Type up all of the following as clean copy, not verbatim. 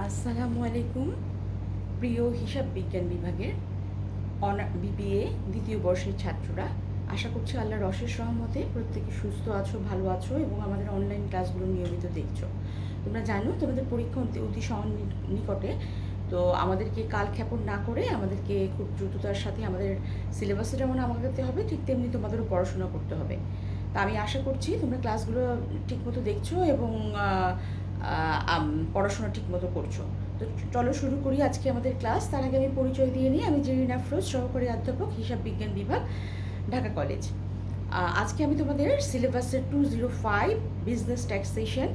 আসসালামু আলাইকুম। প্রিয় হিসাব বিজ্ঞান বিভাগের বিবিএ দ্বিতীয় বর্ষের ছাত্ররা, আশা করছি আল্লাহর অশেষ রহমতে প্রত্যেকে সুস্থ আছো, ভালো আছো এবং আমাদের অনলাইন ক্লাসগুলো নিয়মিত দেখছো। তোমরা জানো তোমাদের পরীক্ষা অতি নিকটে, তো আমাদেরকে কালক্ষেপণ না করে আমাদেরকে খুব দ্রুততার সাথে আমাদের সিলেবাসে যেমন আমাকে হবে, ঠিক তেমনি তোমাদেরও পড়াশোনা করতে হবে। তা আমি আশা করছি তোমরা ক্লাসগুলো ঠিকমতো দেখছো এবং পড়াশোনা ঠিকমতো করছো। তো চলো শুরু করি আজকে আমাদের ক্লাস। তার আগে আমি পরিচয় দিয়ে নিই। আমি জেরিন আফরোজ, সহকারী অধ্যাপক, হিসাব বিজ্ঞান বিভাগ, ঢাকা কলেজ। আজকে আমি তোমাদের সিলেবাসের 205 বিজনেস ট্যাক্সেশন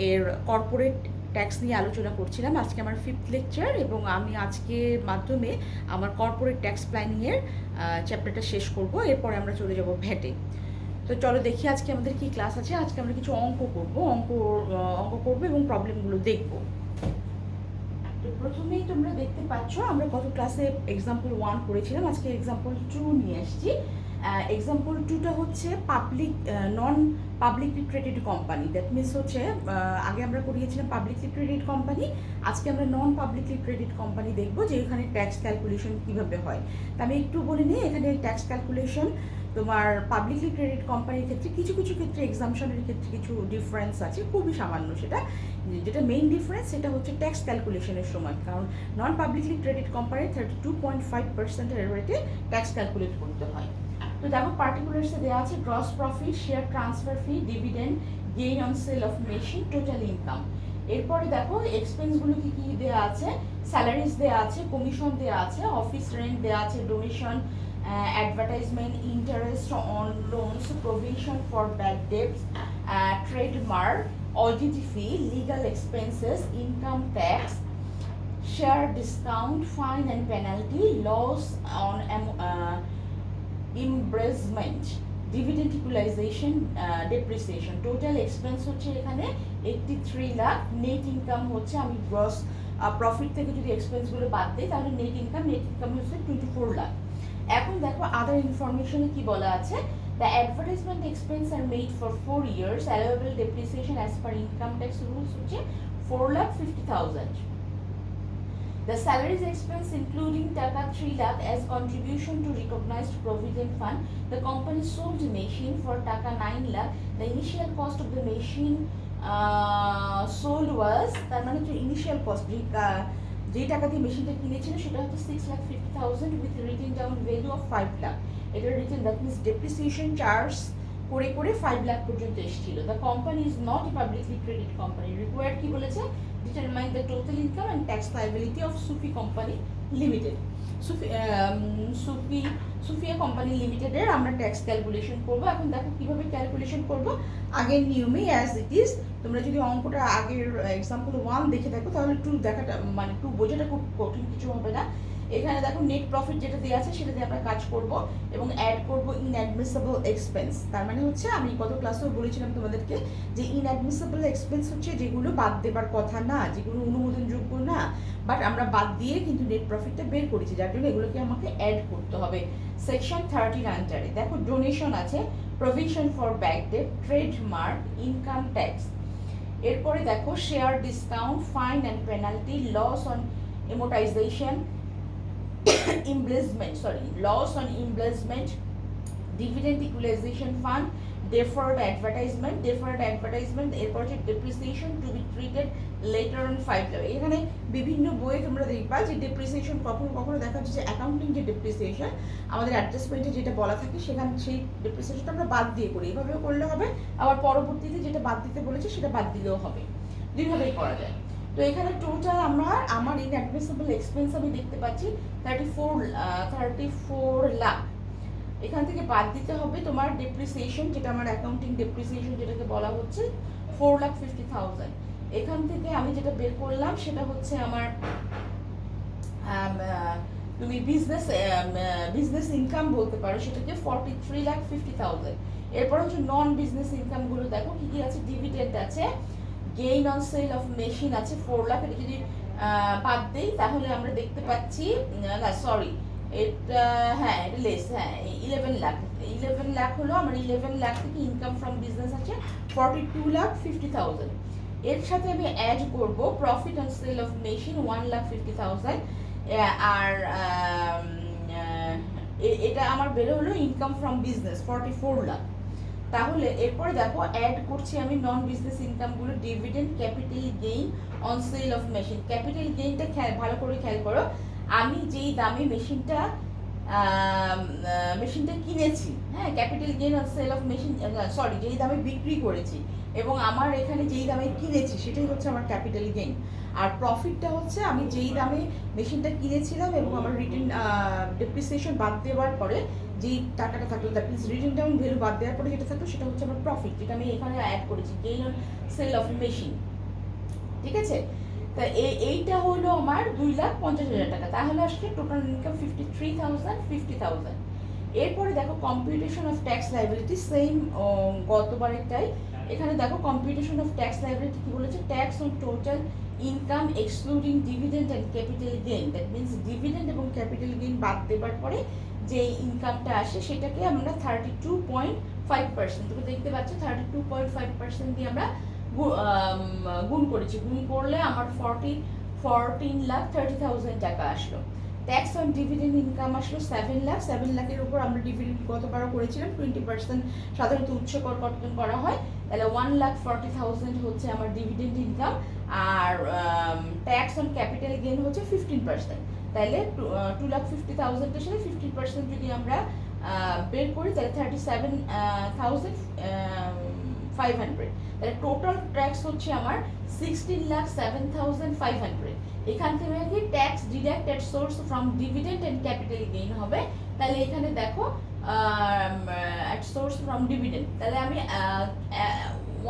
এর কর্পোরেট ট্যাক্স নিয়ে আলোচনা করছিলাম। আজকে আমার 5th লেকচার এবং আমি আজকের মাধ্যমে আমার কর্পোরেট ট্যাক্স প্ল্যানিংয়ের চ্যাপ্টারটা শেষ করব। এরপরে আমরা চলে যাব ভ্যাটে। তো চলো দেখি আজকে আমাদের কি ক্লাস আছে। আজকে আমরা কিছু অঙ্ক করব এবং প্রবলেমগুলো দেখব। তো প্রথমেই তোমরা দেখতে পাচ্ছ আমরা গত ক্লাসে এক্সাম্পল 1 করেছিলাম, আজকে এক্সাম্পল 2 নিয়ে আসছি। এক্সাম্পল 2টা হচ্ছে non publicly traded company. That means হচ্ছে আগে আমরা করিয়েছিলাম পাবলিকলি ট্রেডেড কোম্পানি, আজকে আমরা নন পাবলিকলি ট্রেডেড কোম্পানি দেখব যে এখানে ট্যাক্স ক্যালকুলেশন কীভাবে হয়। তা আমি একটু বলে নিই, এখানে ট্যাক্স ক্যালকুলেশন তোমার পাবলিকলি ট্রেডেড কোম্পানির ক্ষেত্রে কিছু কিছু ক্ষেত্রে এক্সামশনের ক্ষেত্রে কিছু ডিফারেন্স আছে, খুবই সামান্য। যেটা মেইন ডিফারেন্স সেটা হচ্ছে ট্যাক্স ক্যালকুলেশনের সময়, কারণ নন পাবলিকলি ট্রেডেড কোম্পানির 32.5% রেটে ট্যাক্স ক্যালকুলেট করতে হয়। তো দেখো পার্টিকুলার্সে দেওয়া আছে gross profit, share transfer fee, dividend, gain on sale of machine, total income. এরপরে দেখো এক্সপেন্সগুলো কি কি দেওয়া আছে, স্যালারিজ দেওয়া আছে, কমিশন দেওয়া আছে, অফিস রেন্ট দেওয়া আছে, donation, advertisement, interest on loans, provision for bad debts, trademark, audit fee, legal expenses, income tax, share discount, fine and penalty, loss on embezzlement, dividend equalization, depreciation. Total expense হচ্ছে এখানে 83 lakh. Net income হচ্ছে, আমি gross profit থেকে যদি এক্সপেন্সগুলো বাদ দিই তাহলে net income হচ্ছে 24 লাখ। এখন দেখো আদার ইনফরমেশনে কি বলা আছে, the advertisement expense are made for 4 years, allowable depreciation as per income tax rules হচ্ছে 4,50,000। The salaries expense including Taka 3 lakh as contribution to recognized provident fund. The company sold the machine for Taka 9 lakh. The initial cost of the machine sold was, তার মানে হচ্ছে initial cost, যে টাকা দিয়ে মেশিনটা কিনেছিল সেটা হচ্ছে 6,50,000 with written down value of 5 lakh. এটা written, that means depreciation charge করে করে 5 লাখ পর্যন্ত এসেছিল। The company is not a publicly traded company. Required কি বলেছে, determine the total income and tax liability of Sufi company limited. Sufiya company লিমিটেডের আমরা ট্যাক্স ক্যালকুলেশন করব। এখন দেখো কিভাবে ক্যালকুলেশন করব, আগের নিয়মে অ্যাজ ইট ইজ। তোমরা যদি অঙ্কটা আগের এক্সাম্পল 1 দেখে থাকো তাহলে 2 দেখাটা মানে 2 বোঝাটা খুব কঠিন কিছু হবে না। এখানে দেখো নেট প্রফিট যেটা দেওয়া আছে সেটা দিয়ে আমরা কাজ করব এবং অ্যাড করব ইনঅ্যাডমিসেবল এক্সপেন্স। তার মানে হচ্ছে আমি গত ক্লাসেও বলেছিলাম তোমাদেরকে যে ইনঅ্যাডমিসেবল এক্সপেন্স হচ্ছে যেগুলো বাদ দেবার কথা না, যেগুলো অনুমোদনযোগ্য না, বাট আমরা বাদ দিয়ে কিন্তু নেট প্রফিটটা বের করেছি, যার জন্য এগুলোকে আমাকে অ্যাড করতে হবে। সেকশন 30 আন্ডারে দেখো ডোনেশন আছে, provision for bad debt, trademark, income tax. এরপরে দেখো share discount, fine and penalty, loss on amortisation, loss on embezzlement, dividend equalization fund, deferred advertisement, এরপর হচ্ছে depreciation to be treated later on 5 lakh. এখানে বিভিন্ন বইয়ে তোমরা দেখবা যে ডেপ্রিসিয়েশন কখনো কখনো দেখা যাচ্ছে যে অ্যাকাউন্টিং যে ডেপ্রিসিয়েশন আমাদের অ্যাডজাস্টমেন্টে যেটা বলা থাকে সেখানে সেই ডেপ্রিসিয়েশনটা আমরা বাদ দিয়ে করি, এভাবেও করলে হবে, আবার পরবর্তীতে যেটা বাদ দিতে বলেছে সেটা বাদ দিলেও হবে, দুইভাবেই করা যায়। তো এখানে টোটাল আমার ইনঅ্যাডমিসেবল এক্সপেন্স আমি দেখতে পাচ্ছি 34 লাখ। এখান থেকে বাদ দিতে হবে তোমার ডেপ্রিসিয়েশন, যেটা আমার অ্যাকাউন্টিং ডেপ্রিসিয়েশন যেটাকে বলা হচ্ছে 4,50,000। এখান থেকে আমি যেটা বের করলাম সেটা হচ্ছে আমার তুমি বিজনেস ইনকাম বলতে পারো, সেটাকে 43,50,000। এরপর হচ্ছে নন বিজনেস ইনকামগুলো দেখো কি কি আছে, ডিভিডেন্ড আছে, gain on sale of machine আছে 4 লাখ। এটা যদি বাদ দেই তাহলে আমরা দেখতে পাচ্ছি, না সরি এটা এটা লেস, 11 লাখ। 11 লাখ হলো আমার, 11 লাখ থেকে ইনকাম ফ্রম বিজনেস আছে 42,50,000। এর সাথে আমি অ্যাড করব profit on sale of machine 1,50,000, আর এটা আমার বেরো হলো ইনকাম ফ্রম বিজনেস 44 লাখ। তাহলে এরপরে দেখো অ্যাড করছি আমি নন বিজনেস ইনকামগুলো, dividend, capital gain on sale of machine. Capital গেইনটা ভালো করে খেয়াল করো, আমি যেই দামে মেশিনটা কিনেছি, হ্যাঁ, capital gain on sale of machine, sorry, যেই দামে বিক্রি করেছি এবং আমার এখানে যেই দামে কিনেছি সেটাই হচ্ছে আমার ক্যাপিটাল গেইন। আর প্রফিটটা হচ্ছে আমি যেই দামে মেশিনটা কিনেছিলাম এবং আমার রিটেন ডেপ্রিসিয়েশন বাদ দেওয়ার পরে যেই টাকাটা থাকলো, that means written down value বাদ দেওয়ার পরে যেটা থাকলো সেটা হচ্ছে আমার প্রফিট, যেটা আমি এখানে অ্যাড করেছি, gain on sale of machine. ঠিক আছে, তা এইটা হলো আমার 2,50,000 টাকা। তাহলে আসলে টোটাল ইনকাম 53,000, 50,000। এরপরে দেখো computation of tax liability, same গতবারেরটাই। এখানে দেখো কম্পিউটেশন অফ ট্যাক্স লাইবিলিটি কি বলেছে, tax on total income excluding dividend and capital gain. That means dividend এবং ক্যাপিটাল গেইন বাদ দেবার পরে যে ইনকামটা আসে সেটাকে আমরা 32.5%, তুমি দেখতে পাচ্ছ 32.5% দিয়ে আমরা গুণ করেছি। গুণ করলে আমার 14,30,000 টাকা আসলো। ট্যাক্স অন ডিভিডেন্ড ইনকাম আসলো 7 লাখ। 7 লাখের উপর আমরা ডিভিডেন্ড গতবারও করেছিলাম 20%, সাধারণত উৎস কর কতদিন করা হয়, তাহলে 1,40,000 হচ্ছে আমার ডিভিডেন্ড ইনকাম। আর ট্যাক্স অন ক্যাপিটাল গেইন হচ্ছে 15%, তাহলে 2,50,000-এর সাথে 15% যদি আমরা বের করি তাহলে 37,500। তাহলে টোটাল ট্যাক্স হচ্ছে আমার 16,07,500। এখান থেকে tax deduct at source from dividend and capital gain হবে। তাহলে এখানে দেখো এট সোর্স ফ্রম ডিভিডেন্ড, তাহলে আমি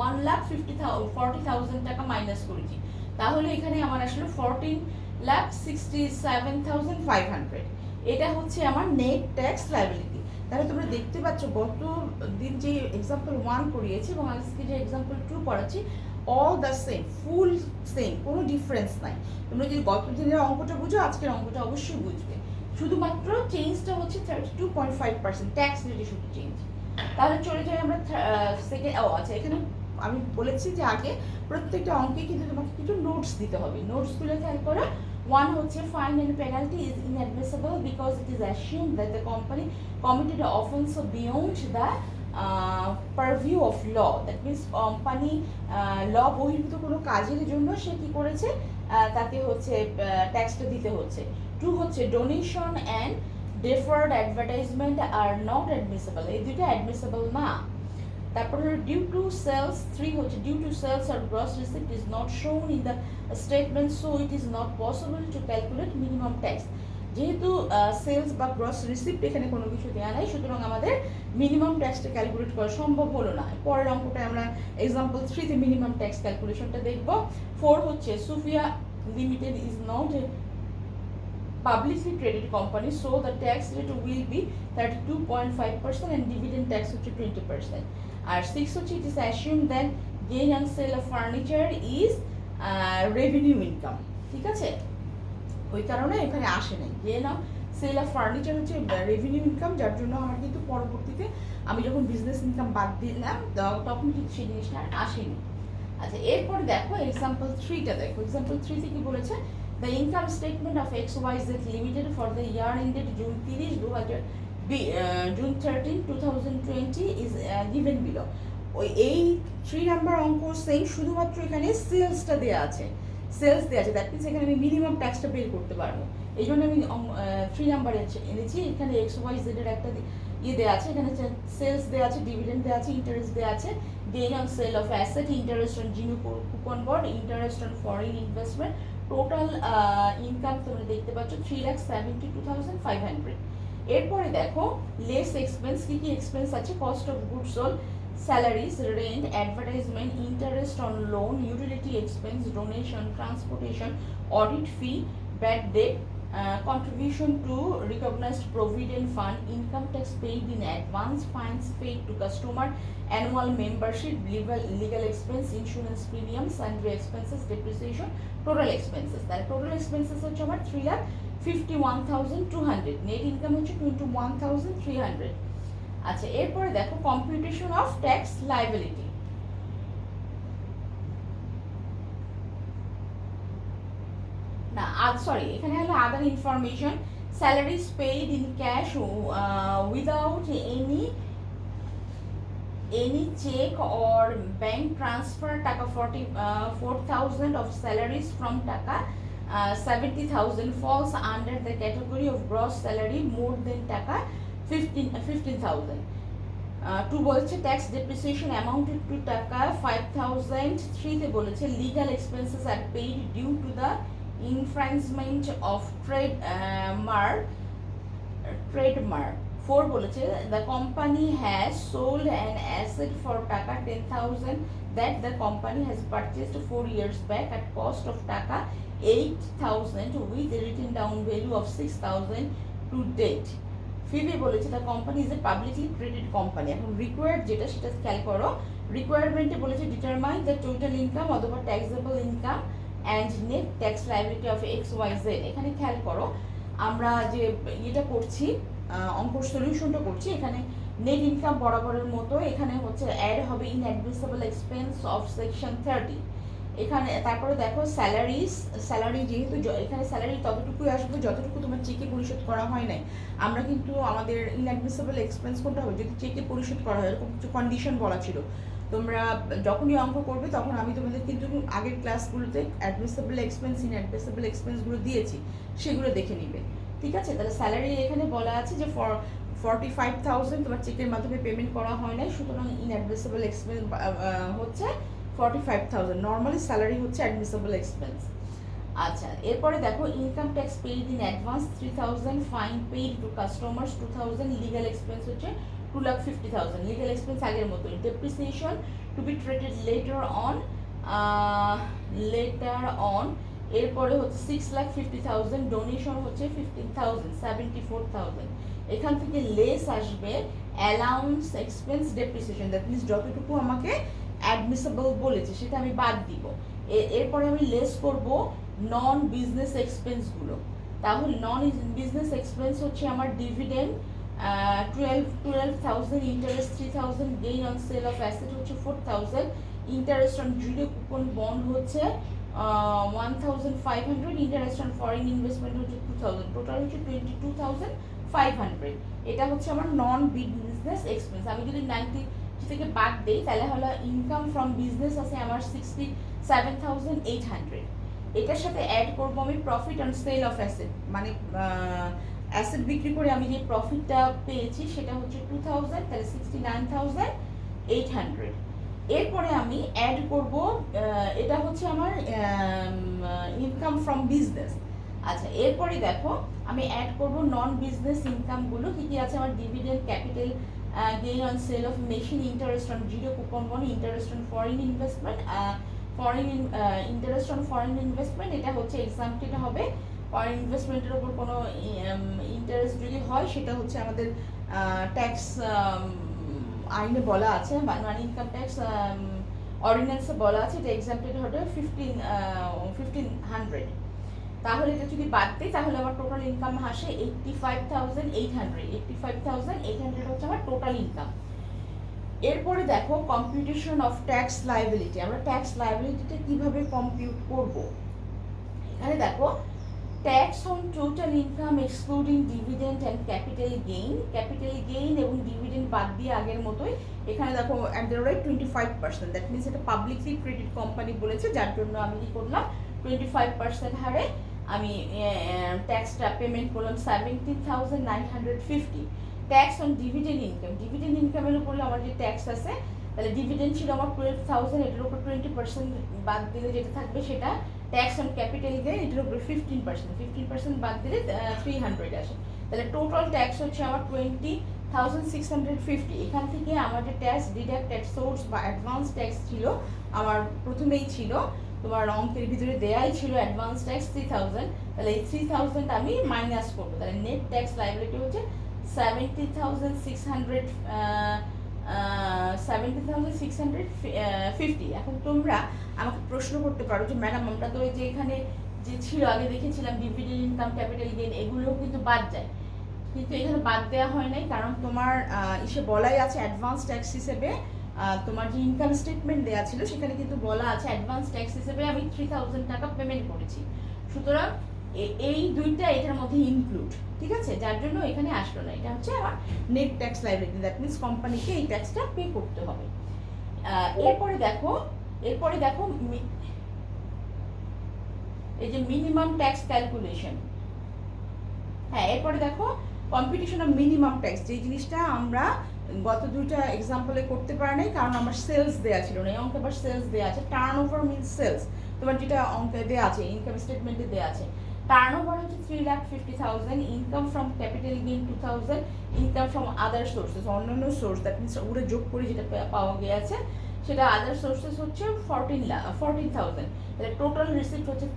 1,40,000 টাকা মাইনাস করেছি, তাহলে এখানে আমার আসলে 14,67,500। এটা হচ্ছে আমার নেট ট্যাক্স লাইবিলিটি। তাহলে তোমরা দেখতে পাচ্ছ গত দিন যে এক্সাম্পল 1 করিয়েছি এবং আজকে যে এক্সাম্পল 2 করাচ্ছি, all the same, full same, কোনো ডিফারেন্স নাই। তোমরা যদি গত দিনের অঙ্কটা বুঝো আজকের অঙ্কটা অবশ্যই বুঝবে, শুধুমাত্র চেঞ্জটা হচ্ছে 32.5%, ট্যাক্স রেটে শুধু চেঞ্জ। তাহলে চলে যাই আমরা সেকেন্ড। আচ্ছা, এখানে আমি বলেছি যে আগে প্রত্যেকটা অঙ্কে কিন্তু তোমাকে কিছু নোটস দিতে হবে, নোটসগুলো খেয়াল করো। One হচ্ছে fine and penalty is inadmissible because it is assumed that the company committed an offence beyond the purview of law. That means company law বহির্ভূত কোনো কাজের জন্য সে কি করেছে, তাকে হচ্ছে ট্যাক্সটা দিতে হচ্ছে। 2 হচ্ছে donation and deferred advertisement are not admissible, এই দুটো অ্যাডমিসেবল না। তারপর হলো ডিউ টু সেলস, 3 হচ্ছে ডিউ টু সেলস আর gross receipt is not shown in the statement so it is not possible to calculate minimum tax. যেহেতু sales বা gross receipt এখানে কোনো কিছু দেওয়া নাই, সুতরাং আমাদের মিনিমাম ট্যাক্সটা ক্যালকুলেট করা সম্ভব হলো না। পরের অঙ্কটা আমরা এক্সাম্পল 3-তে মিনিমাম ট্যাক্স ক্যালকুলেশনটা দেখব। 4 হচ্ছে Sufia limited is not A publicly traded company, so the tax rate will be 32.5% and dividend tax হচ্ছে 20%. আর 6 হচ্ছে it is assumed that gain on sale of furniture is revenue income. ঠিক আছে, ওই কারণে এখানে আসে নাই। gain on sale of furniture হচ্ছে রেভিনিউ ইনকাম, যার জন্য আমার কিন্তু পরবর্তীতে আমি যখন বিজনেস ইনকাম বাদ দিলাম তখন কিন্তু সেই জিনিসটা আর আসেনি। আচ্ছা, এরপরে দেখো এক্সাম্পল 3টা দেখো। এক্সাম্পল 3 কি বলেছে, the income statement of XYZ Limited for the year ended June 13, 2020 is given below. ওই এই 3 নাম্বার অঙ্ক সেম, শুধুমাত্র এখানে সেলসটা দেওয়া আছে, সেলস দেওয়া আছে, দ্যাট মিনস এখানে আমি মিনিমাম ট্যাক্সটা বের করতে পারবো। এই জন্য আমি 3 নাম্বার এনেছি। এখানে XYZ এর একটা দেওয়া আছে, এখানে সেলস দেওয়া আছে, ডিভিডেন্ড দেওয়া আছে, ইন্টারেস্ট দেওয়া আছে, gain on sale of asset, interest on zero coupon bond, interest on foreign investment. Total income তোমরা দেখতে পাচ্ছ 3,72,500। এরপরে দেখো লেস এক্সপেন্স, কি কি এক্সপেন্স আছে, cost of goods sold, salaries, rent, advertisement, interest on loan, utility expense, donation, transportation, audit fee, bad date, contribution to recognized provident fund, income tax paid in advance, fines paid to customer, annual membership, legal expense, insurance premium, sundry expenses, depreciation, total expenses. তাহলে total expenses হচ্ছে আমার 3,51,200, net income হচ্ছে 21,300। আচ্ছা, এরপরে দেখো computation of tax liability. না sorry, এখানে হলো আদার information, salaries paid in cash without any check or bank transfer টাকা 4,000 of salaries from টাকা 70,000 falls under the category of gross salary more than টাকা 15,000. টু বলছে ট্যাক্স ডেপ্রিসিয়েশন অ্যামাউন্টেড টু টাকা 5,000. থ্রিতে বলেছে legal expenses are paid due to the infringement of trademark. 4 বলেছে the company has sold an asset for taka 10,000 that the company has purchased 4 years back at cost of টাকা 8,000 with a written down value of 6,000 to date. 5 বলেছে the company is a publicly traded company. এখন required যেটা সেটা খেয়াল করো, রিকোয়ারমেন্টে বলেছে determine the total income অথবা taxable income and net tax liability of XYZ. এখানে খেয়াল করো, আমরা যে এটা করছি অঙ্কর সলিউশনটা করছি, এখানে নেট ইনকাম বরাবরের মতো এখানে হচ্ছে অ্যাড হবে ইনঅ্যাডমিসেবল এক্সপেন্স অফ সেকশন 30. এখানে তারপরে দেখো স্যালারি যেহেতু এখানে স্যালারি ততটুকুই আসবে যতটুকু তোমার চেকে পরিশোধ করা হয় নাই. আমরা কিন্তু আমাদের ইনঅ্যাডমিসেবল এক্সপেন্স কোনটা হবে যদি চেকে পরিশোধ করা হয়, এরকম কিছু কন্ডিশন বলা ছিল. তোমরা যখনই অঙ্ক করবে তখন আমি তোমাদের কিন্তু আগের ক্লাসগুলোতে অ্যাডমিসেবল এক্সপেন্স ইনঅ্যাডমিসেবল এক্সপেন্সগুলো দিয়েছি, সেগুলো দেখে নিবে. ঠিক আছে, তাহলে স্যালারি এখানে বলা আছে যে 45,000 তোমার চেকের মাধ্যমে পেমেন্ট করা হয় নাই, সুতরাং ইনঅ্যাডমিসেবল এক্সপেন্স হচ্ছে 45,000. নর্মালি স্যালারি হচ্ছে অ্যাডমিসেবল এক্সপেন্স. আচ্ছা, এরপরে দেখো income tax paid in advance 3,000, fine paid to customers 2,000, legal expense হচ্ছে 2,50,000. লিগাল এক্সপেন্স আগের মতোই. Depreciation to be treated later on. এরপরে হচ্ছে 6,50,000. ডোনেশন হচ্ছে 15,000, 74,000. এখান থেকে লেস আসবে allowance expense depreciation, that means যতটুকু আমাকে অ্যাডমিসেবল বলেছে সেটা আমি বাদ দিব. এরপরে আমি লেস করব নন বিজনেস এক্সপেন্সগুলো. তাহলে নন বিজনেস এক্সপেন্স হচ্ছে আমার dividend 12,000, interest 3,000, gain on sale of asset হচ্ছে 4,000, interest on zero coupon bond হচ্ছে 1,500, ইন্টারেস্ট অন ফরেন ইনভেস্টমেন্ট হচ্ছে 2,000, টোটাল হচ্ছে 22,500. এটা হচ্ছে আমার নন বিজনেস এক্সপেন্স. আমি যদি 90 থেকে বাদ দেই তাহলে হলো ইনকাম ফ্রম বিজনেস আছে আমার 67,800. এটার সাথে অ্যাড করবো আমি profit on sale of asset, মানে অ্যাসেট বিক্রি করে আমি যে প্রফিটটা পেয়েছি সেটা হচ্ছে 2,000, তাহলে 69,800. এরপরে আমি অ্যাড করব, এটা হচ্ছে আমার ইনকাম ফ্রম বিজনেস. আচ্ছা, এরপরে দেখো আমি অ্যাড করব নন বিজনেস ইনকামগুলো কী কী আছে আমার. Dividend, capital gain on sale of machine, interest on zero coupon bond, interest on foreign investment, interest on foreign investment. এটা হচ্ছে এক্সাম্পটেড হবে. ফরেন ইনভেস্টমেন্টের উপর কোনো ইন্টারেস্ট যদি হয় সেটা হচ্ছে আমাদের ট্যাক্স আইনে বলা আছে, মানে ইনকাম ট্যাক্স অর্ডিন্যান্সে বলা আছে, এটা এক্সাম্পটেড হবে 1,500. তাহলে এটা যদি বাদ দিই তাহলে আমার টোটাল ইনকাম আসে 85,800. 85,800 হচ্ছে আমার টোটাল ইনকাম. এরপরে দেখো কম্পিউটেশন অফ ট্যাক্স লায়াবিলিটি. আমরা ট্যাক্স লায়াবিলিটিটা কিভাবে কম্পিউট করব. এখানে দেখো tax on total income excluding dividend and capital gain. Capital gain এবং ডিভিডেন্ড বাদ দিয়ে আগের মতোই. এখানে দেখো at the rate 25%, that means এটা পাবলিকলি ট্রেডেড কোম্পানি বলেছে, যার জন্য আমি কি করলাম 25% হারে আমি ট্যাক্সটা পেমেন্ট করলাম 70,950. Tax on dividend income. Dividend ইনকামের উপরে আমার যে ট্যাক্স আছে, তাহলে ডিভিডেন্ড ছিল আমার 12,000, এটার উপর 20% বাদ দিলে যেটা থাকবে সেটা ট্যাক্স অন ক্যাপিটাল গেইন, এটার উপরে 15% বাদ দিলে 300 আসে. তাহলে টোটাল ট্যাক্স হচ্ছে আমার 20,650. এখান থেকে আমার যে ট্যাক্স ডিডাক্ট ট্যাক্স সোর্স বা অ্যাডভান্স ট্যাক্স ছিল আমার প্রথমেই ছিল, তোমার অঙ্কের ভিতরে দেয়াই ছিল অ্যাডভান্স ট্যাক্স 3,000. তাহলে এই 3,000 আমি মাইনাস করবো, তাহলে নেট ট্যাক্স লায়াবিলিটি হচ্ছে 70,650. এখন তোমরা আমাকে প্রশ্ন করতে পারো যে ম্যাডাম আমরা তো ওই যে এখানে যে ছিল আগে দেখেছিলাম ডিভিডেন্ড ইনকাম, ক্যাপিটাল গেইন, এগুলোও কিন্তু বাদ যায়, কিন্তু এখানে বাদ দেওয়া হয় নাই, কারণ তোমার ইসে বলাই আছে অ্যাডভান্স ট্যাক্স হিসেবে তোমার যে ইনকাম স্টেটমেন্ট দেওয়া ছিল সেখানে কিন্তু বলা আছে অ্যাডভান্স ট্যাক্স হিসেবে আমি 3,000 টাকা পেমেন্ট করেছি, সুতরাং এই দুইটা এটার মধ্যে ইনক্লুড, ঠিক আছে, যার জন্য এখানে আসলো না। এটা হচ্ছে আমার net tax liability, that means কোম্পানিকে এই ট্যাক্সটা পে করতে হবে। এরপরে দেখো এই যে মিনিমাম ট্যাক্স ক্যালকুলেশন। হ্যাঁ, এরপরে দেখো কম্পিটিশন অফ মিনিমাম ট্যাক্স, যে জিনিসটা আমরা গত দুইটা এক্সাম্পলে করতে পারি নাই, কারণ আমার সেলস দেওয়া ছিল না। এই অঙ্কে আবার সেলস দেওয়া আছে। টার্ন ওভার মিনস সেলস, তোমার যেটা অঙ্কে দেওয়া আছে, ইনকাম স্টেটমেন্টে দেওয়া আছে। টার্ন ওভার হচ্ছে 3,50,000, income from capital gain 2,000, income from other sources, অন্যান্য সোর্স, দ্যাট মিনস ওগুলো যোগ করে যেটা পাওয়া গিয়েছে সেটা আদার সোর্সেস হচ্ছে 14,000। তাহলে টোটাল রিসিপ্ট হচ্ছে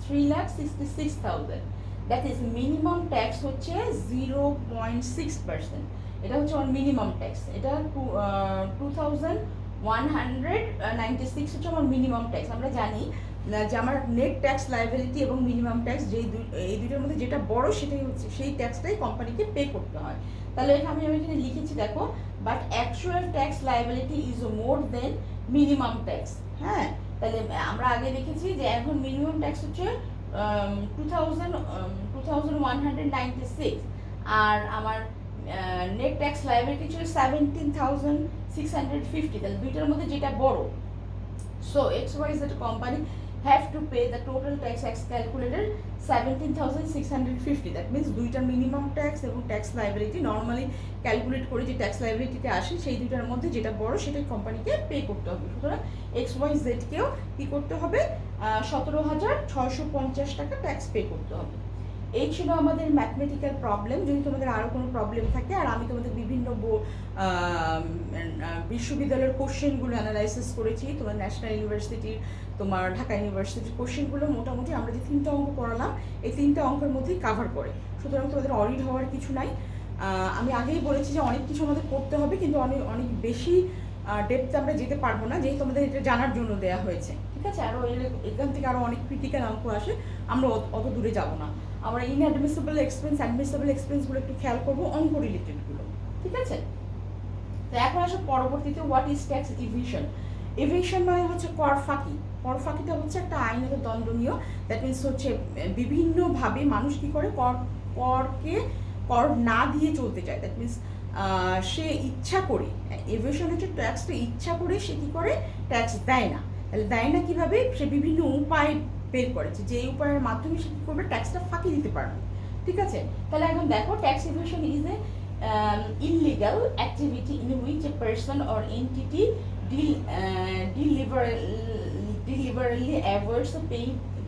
3,66,000। দ্যাট ইজ মিনিমাম ট্যাক্স হচ্ছে 0.6%। এটা হচ্ছে আমার মিনিমাম ট্যাক্স। এটা 2,196 হচ্ছে আমার মিনিমাম ট্যাক্স। আমরা জানি যে আমার নেট ট্যাক্স লাইবিলিটি এবং মিনিমাম ট্যাক্স এই দুইটার মধ্যে যেটা বড় সেটাই হচ্ছে, সেই ট্যাক্সটাই কোম্পানিকে পে করতে হয়। তাহলে আমি এখানে লিখেছি দেখো, but actual tax liability is more than minimum tax. হ্যাঁ, তাহলে আমরা আগে দেখেছি যে এখন মিনিমাম ট্যাক্স হচ্ছে 2,196, আর আমার নেট ট্যাক্স লাইবিলিটি ছিল 17,650। তাহলে দুইটার মধ্যে যেটা বড়, so XYZ company have to pay the total tax as calculated 17,650. That means দুইটার মিনিমাম ট্যাক্স এবং ট্যাক্স লাইবিলিটি নর্মালি ক্যালকুলেট করে যে ট্যাক্স লাইবিলিটিতে আসে, সেই দুইটার মধ্যে যেটা বড় সেটাই কোম্পানিকে পে করতে হবে। সুতরাং XYZ কেও কী করতে হবে, 17,650 টাকা ট্যাক্স পে করতে হবে। এই ছিল আমাদের ম্যাথমেটিক্যাল প্রবলেম। যদি তোমাদের আরও কোনো প্রবলেম থাকে, আর আমি তোমাদের বিভিন্ন বিশ্ববিদ্যালয়ের কোশ্চেনগুলো অ্যানালাইসিস করেছি, তোমার ন্যাশনাল ইউনিভার্সিটির, তোমার ঢাকা ইউনিভার্সিটির কোশ্চেনগুলো মোটামুটি আমরা যে 3টা অঙ্ক করালাম এই 3টা অঙ্কের মধ্যেই কাভার করে। সুতরাং তোমাদের অরিড হওয়ার কিছু নাই। আমি আগেই বলেছি যে অনেক কিছু আমাদের করতে হবে, কিন্তু অনেক বেশি ডেপথে আমরা যেতে পারবো না, যেহেতু আমাদের এটা জানার জন্য দেওয়া হয়েছে, ঠিক আছে। আরও এখান থেকে আরও অনেক ক্রিটিক্যাল অঙ্ক আসে, আমরা অত দূরে যাব না। আমরা ইনঅ্যাডমিসিবল এক্সপেন্স, অ্যাডমিসিবল এক্সপেন্সগুলো একটু খেয়াল করবো, অঙ্ক রিলেটেডগুলো, ঠিক আছে। তো এখন আসো পরবর্তীতে, হোয়াট ইজ ট্যাক্স ইভিশন। ইভিশন মানে হচ্ছে কর ফাঁকি। কর ফাঁকিটা হচ্ছে একটা আইনত দণ্ডনীয়, দ্যাট মিনস হচ্ছে বিভিন্নভাবে মানুষ কী করে, কর না দিয়ে চলতে চায়। দ্যাট মিনস সে ইচ্ছা করে, এভিশন হচ্ছে ট্যাক্সটা ইচ্ছা করে সে কী করে, ট্যাক্স দেয় না। তাহলে দেয় না কীভাবে, সে বিভিন্ন উপায় বের করেছে, যে এই উপায়ের মাধ্যমে সে কী করবে, ট্যাক্সটা ফাঁকি দিতে পারবে, ঠিক আছে। তাহলে এখন দেখো, tax evasion is a illegal activity in which a person or entity deliberately avoids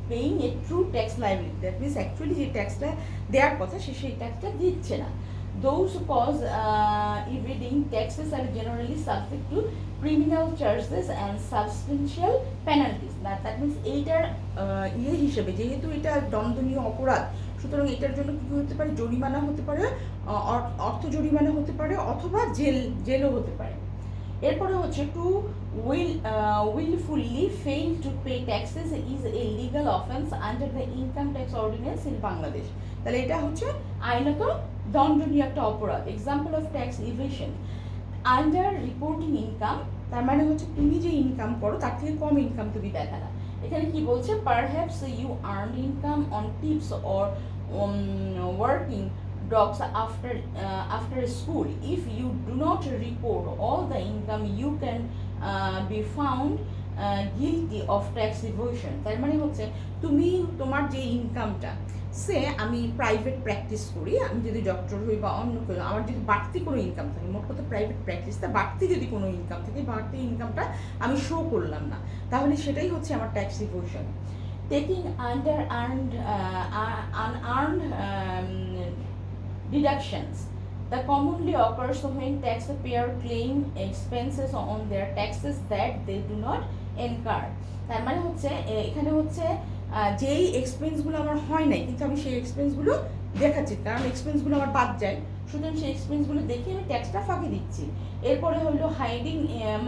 paying a true tax liability. That means actually যে ট্যাক্সটা দেওয়ার কথা সেই ট্যাক্সটা দিচ্ছে না। Those who cause evading taxes are generally subject to criminal charges and substantial penalties. That means এইটার হিসেবে, যেহেতু এটা দণ্ডনীয় অপরাধ, সুতরাং এটার জন্য কী হতে পারে, জরিমানা হতে পারে, অর্থ জরিমানা হতে পারে, অথবা জেলও হতে পারে। এরপরে হচ্ছে two willfully fail to pay taxes is a legal offense under the income tax ordinance in Bangladesh. তাহলে এটা হচ্ছে আইনত দণ্ডনীয় একটা অপরাধ। Example of tax evasion, under reporting income, তার মানে হচ্ছে তুমি যে ইনকাম করো তার থেকে কম ইনকাম তুমি দেখালা। এখানে কি বলছে, perhaps you earn income on tips or working dogs after school. If you do not report all the income, you can be found guilty of tax evasion. তার মানে হচ্ছে তুমি তোমার যে ইনকামটা, সে আমি প্রাইভেট প্র্যাকটিস করি, আমি যদি ডক্টর হই বা অন্য কেউ, আমার যদি বাড়তি কোনো ইনকাম থাকে, মোট কথা প্রাইভেট প্র্যাকটিসটা বাড়তি যদি কোনো ইনকাম থাকে, বাড়তি ইনকামটা আমি শো করলাম না, তাহলে সেটাই হচ্ছে আমার tax evasion. Taking unearned deductions. The commonly occurs when taxpayer claim expenses on their taxes that they do not incur. তার মানে হচ্ছে এখানে হচ্ছে যেই এক্সপেন্সগুলো আমার হয় নাই, কিন্তু আমি সেই এক্সপেন্সগুলো দেখাচ্ছি, কারণ এক্সপেন্সগুলো আমার বাদ যায়, সুতরাং সেই এক্সপেন্সগুলো দেখে আমি ট্যাক্সটা ফাঁকি দিচ্ছি। এরপরে হলো হাইডিং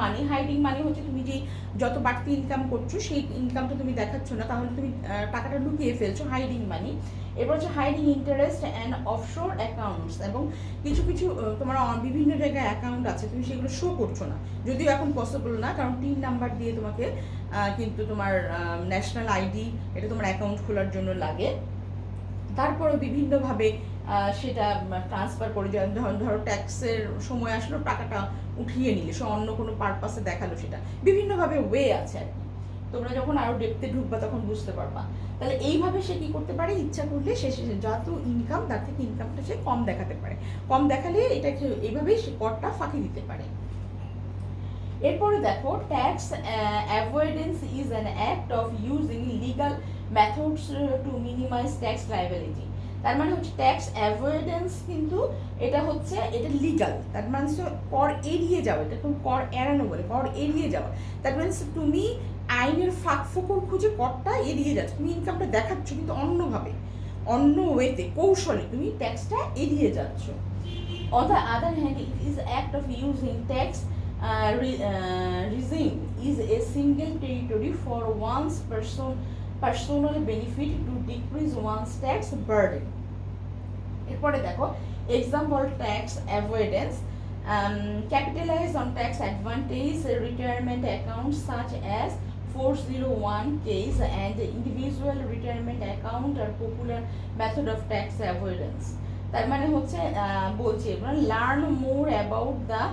মানি। হাইডিং মানি হচ্ছে তুমি যেই যত বাড়তি ইনকাম করছো সেই ইনকামটা তুমি দেখাচ্ছ না, তাহলে তুমি টাকাটা লুকিয়ে ফেলছো, হাইডিং মানি। এরপর হচ্ছে hiding interest and offshore accounts, এবং কিছু কিছু তোমার বিভিন্ন জায়গায় অ্যাকাউন্ট আছে তুমি সেগুলো শো করছো না, যদিও এখন পসিবল না, কারণ টিন নাম্বার দিয়ে তোমাকে কিন্তু তোমার ন্যাশনাল আইডি এটা তোমার অ্যাকাউন্ট খোলার জন্য লাগে। তারপরে বিভিন্নভাবে সেটা ট্রান্সফার করে, ধরো ট্যাক্সের সময় আসলো টাকাটা উঠিয়ে নিলে, সে অন্য কোনো পারপাসে দেখালো, সেটা বিভিন্নভাবে ওয়ে আছে আর কি। তোমরা যখন আরও ডেপথে ঢুকবা তখন বুঝতে পারবা। তাহলে এইভাবে সে কী করতে পারে, ইচ্ছা করলে সে যত ইনকাম তার থেকে ইনকামটা সে কম দেখাতে পারে, কম দেখালে এটাকে এইভাবেই সে করটা ফাঁকি দিতে পারে। এরপরে দেখো, tax avoidance is an act of using legal methods to minimize tax liability. তার মানে হচ্ছে ট্যাক্স অ্যাভয়েডেন্স কিন্তু এটা লিগাল, তার মানে কর এড়িয়ে যাওয়া, এটা কর এড়ানো বলে, কর এড়িয়ে যাওয়া। তার মানে তুমি আইনের ফাঁক ফোকর খুঁজে করটা এড়িয়ে যাচ্ছ, তুমি ইনকামটা দেখাচ্ছ কিন্তু অন্যভাবে, অন্য ওয়েতে, কৌশলে তুমি ট্যাক্সটা এড়িয়ে যাচ্ছ। On the other hand, it is act of using tax regime is a single territory for one's personal benefit to decrease one's tax burden. এরপরে দেখো, example tax avoidance, capitalize on tax advantage retirement accounts such as 401 case and individual retirement account are popular method of tax avoidance. তার মানে হচ্ছে বলছি learn more about the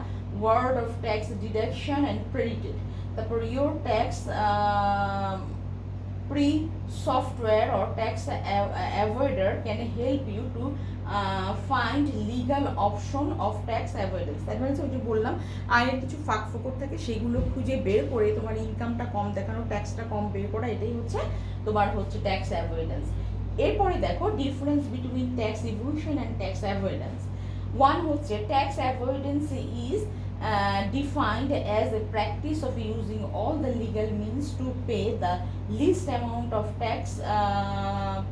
world of tax deduction and credited. তারপর your tax prep software or tax avoider can help you to find legal option of tax avoidance. তার মানে ওই যে বললাম, আইনের কিছু ফাঁক ফোকর থাকে, সেগুলো খুঁজে বের করে তোমার ইনকামটা কম দেখানো, ট্যাক্সটা কম বের করা, এটাই হচ্ছে তোমার ট্যাক্স অ্যাভয়েডেন্স। এরপরে দেখো, difference between tax evasion and tax avoidance. One হচ্ছে tax avoidance is defined as a practice of using all the legal means to pay the least amount of tax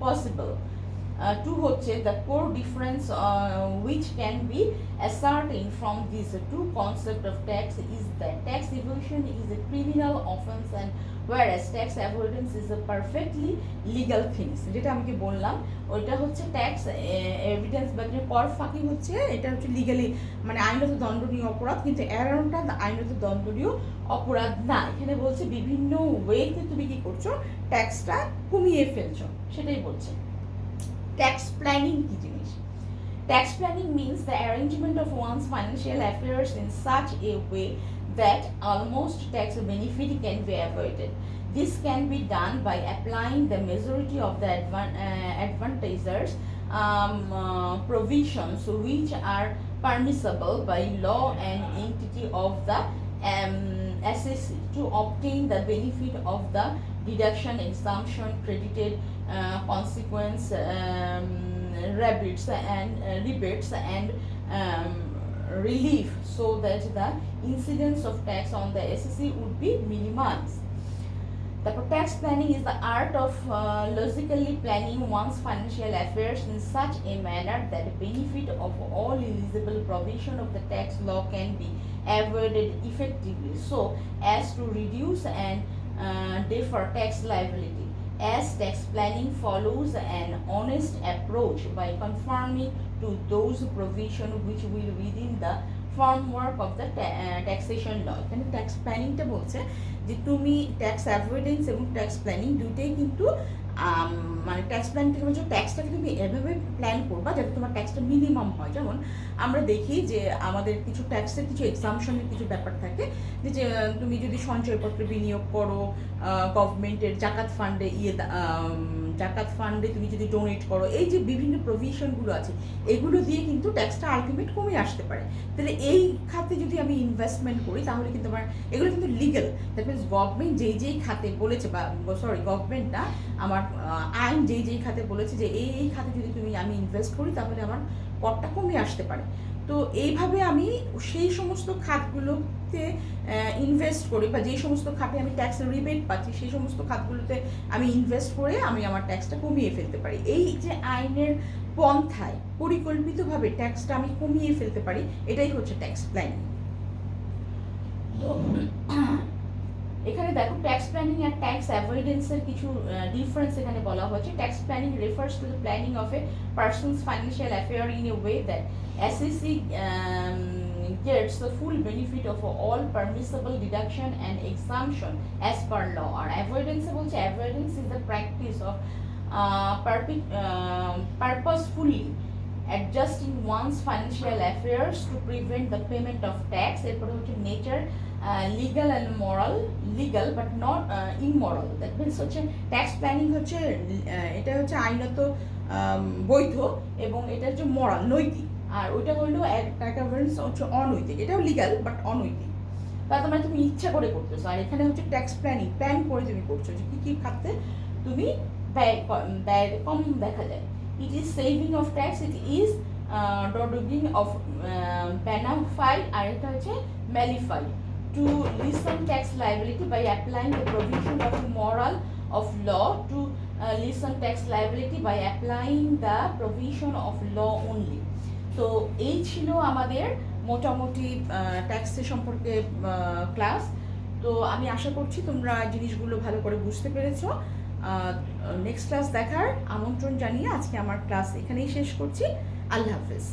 possible. Two হচ্ছে the core difference which can be ascertained from these two concepts of tax is that tax evasion is a criminal offense and whereas tax avoidance is a perfectly legal things. যেটা আমি বললাম ওইটা হচ্ছে tax evidence বা কর ফাঁকি হচ্ছে, এটা হচ্ছে লিগালি মানে আইনত দণ্ডনীয় অপরাধ, কিন্তু এড়ানোটা আইনত দণ্ডনীয় অপরাধ না। এখানে বলছে বিভিন্ন ওয়েতে তুমি কি করছো, ট্যাক্সটা কমিয়ে ফেলছো, সেটাই বলছে। ট্যাক্স প্ল্যানিং কি জিনিস? Tax planning means the arrangement of one's financial affairs in such a way that almost tax benefit can be avoided. This can be done by applying the majority of the advantageous provisions which are permissible by law and entity of the SSC to obtain the benefit of the deduction, exemption, credited consequence, rebates and relief, so that the incidence of tax on the SSC would be minimized. The tax planning is the art of logically planning one's financial affairs in such a manner that the benefit of all eligible provision of the tax law can be avoided effectively, so as to reduce and defer tax liability. As tax planning follows an honest approach by conforming to those provisions which will within the framework of the taxation law. এখানে tax প্ল্যানিংটা বলছে যে তুমি tax avoidance এবং tax planning দুইটাই কিন্তু মানে tax plan থেকে বলছো ট্যাক্সটাকে তুমি এভাবে প্ল্যান করবা যাতে তোমার ট্যাক্সটা মিনিমাম হয়। যেমন আমরা দেখি যে আমাদের কিছু ট্যাক্সের কিছু এক্সামশনের কিছু ব্যাপার থাকে, যে তুমি যদি সঞ্চয়পত্রে বিনিয়োগ করো, গভর্নমেন্টের জাকাত ফান্ডে তুমি যদি ডোনেট করো, এই যে বিভিন্ন প্রভিশনগুলো আছে এগুলো দিয়ে কিন্তু ট্যাক্সটা আলটিমেট কমে আসতে পারে। তাহলে এই খাতে যদি আমি ইনভেস্টমেন্ট করি তাহলে কিন্তু আমার এগুলো কিন্তু লিগাল। দ্যাট মিনস গভর্নমেন্ট যেই খাতে বলেছে, বা গভর্নমেন্ট না, আমার আইন যেই খাতে বলেছে যে এই খাতে যদি আমি ইনভেস্ট করি তাহলে আমার করটা কমে আসতে পারে। তো এইভাবে আমি সেই সমস্ত খাতগুলো খাতে ইনভেস্ট করি বা যেই সমস্ত খাতে আমি ট্যাক্স রিবেট পাচ্ছি সেই সমস্ত খাতগুলোতে আমি ইনভেস্ট করে আমি আমার ট্যাক্সটা কমিয়ে ফেলতে পারি। এই যে আইনের পন্থায় পরিকল্পিতভাবে ট্যাক্সটা আমি কমিয়ে ফেলতে পারি, এটাই হচ্ছে ট্যাক্স প্ল্যানিং। তো এখানে দেখো ট্যাক্স প্ল্যানিং আর ট্যাক্স অ্যাভয়েডেন্সের কিছু ডিফারেন্স এখানে বলা হয়েছে। Tax planning refers to the planning of a person's financial affair in a way that SEC gets the full benefit of all permissible deduction and exemption as per law. Or avoidance বলছে avoidance is the practice of purposefully adjusting one's financial affairs to prevent the payment of tax. এরপরে হচ্ছে nature legal and moral, legal but not immoral. That means হচ্ছে tax planning হচ্ছে এটা হচ্ছে আইনত বৈধ এবং এটা হচ্ছে মরাল নৈতিক, আর ওইটা হলো অ্যাকাউন্টস হচ্ছে অনৈতিক। এটাও লিগাল বাট অনৈতিক। তার মানে তুমি ইচ্ছা করে করতেছো। আর এখানে হচ্ছে ট্যাক্স প্ল্যানিং, প্ল্যান করে তুমি করছো যে কী খাতে তুমি ব্যয় কম দেখা যায়। It is saving of tax, it is dodging of benefy, আর এটা হচ্ছে malify to lessen tax liability by applying the provision of moral of law to lessen tax liability by applying the provision of law only. তো এই ছিল আমাদের মোটামুটি ট্যাক্সের সম্পর্কে class. তো আমি আশা করছি তোমরা জিনিসগুলো ভালো করে বুঝতে পেরেছো। নেক্সট ক্লাস দেখার আমন্ত্রণ জানিয়ে আজকে আমার ক্লাস এখানেই শেষ করছি। আল্লাহ হাফেজ।